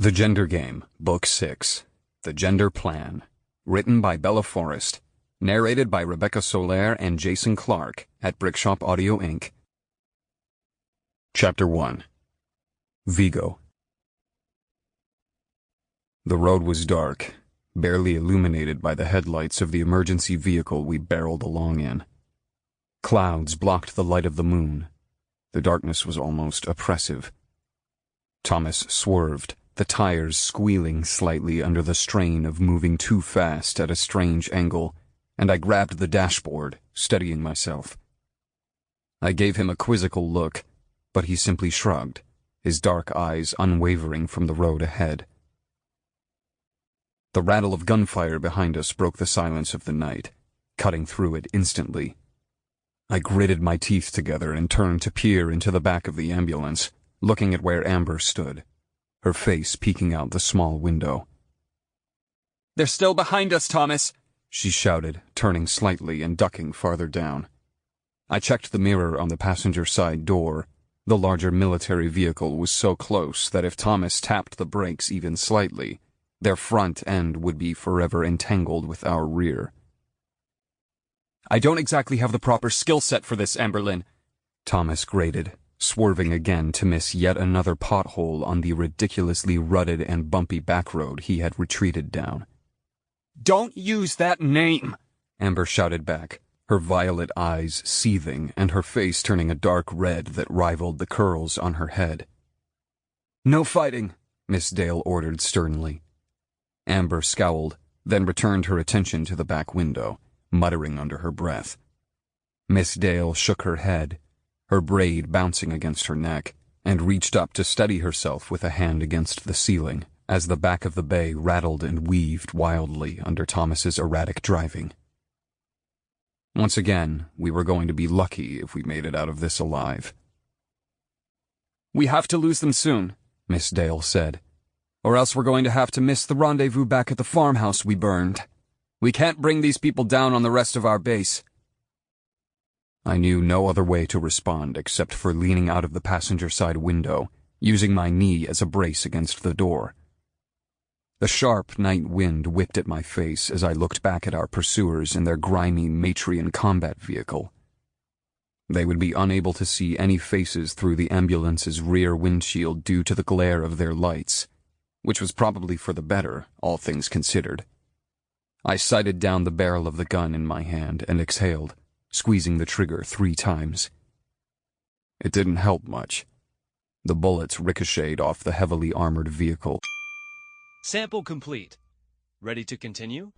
The Gender Game, Book 6, The Gender Plan, written by Bella Forrest, narrated by Rebecca Soler and Jason Clarke at Brickshop Audio Inc. Chapter 1. Vigo. The road was dark, barely illuminated by the headlights of the emergency vehicle we barreled along in. Clouds blocked the light of the moon. The darkness was almost oppressive. Thomas swerved, the tires squealing slightly under the strain of moving too fast at a strange angle, and I grabbed the dashboard, steadying myself. I gave him a quizzical look, but he simply shrugged, his dark eyes unwavering from the road ahead. The rattle of gunfire behind us broke the silence of the night, cutting through it instantly. I gritted my teeth together and turned to peer into the back of the ambulance, looking at where Amber stood, her face peeking out the small window. "They're still behind us, Thomas," she shouted, turning slightly and ducking farther down. I checked the mirror on the passenger side door. The larger military vehicle was so close that if Thomas tapped the brakes even slightly, their front end would be forever entangled with our rear. "I don't exactly have the proper skill set for this, Amberlynn," Thomas grated, swerving again to miss yet another pothole on the ridiculously rutted and bumpy back road he had retreated down. "Don't use that name," Amber shouted back, her violet eyes seething and her face turning a dark red that rivaled the curls on her head. "No fighting," Miss Dale ordered sternly. Amber scowled, then returned her attention to the back window, muttering under her breath. Miss Dale shook her head, her braid bouncing against her neck, and reached up to steady herself with a hand against the ceiling as the back of the bay rattled and weaved wildly under Thomas's erratic driving. Once again, we were going to be lucky if we made it out of this alive. "We have to lose them soon," Miss Dale said. "or else we're going to have to miss the rendezvous back at the farmhouse we burned. We can't bring these people down on the rest of our base." I knew no other way to respond except for leaning out of the passenger side window, using my knee as a brace against the door. The sharp night wind whipped at my face as I looked back at our pursuers in their grimy Matrian combat vehicle. They would be unable to see any faces through the ambulance's rear windshield due to the glare of their lights, which was probably for the better, all things considered. I sighted down the barrel of the gun in my hand and exhaled, squeezing the trigger 3 times. It didn't help much. The bullets ricocheted off the heavily armored vehicle. Sample complete. Ready to continue?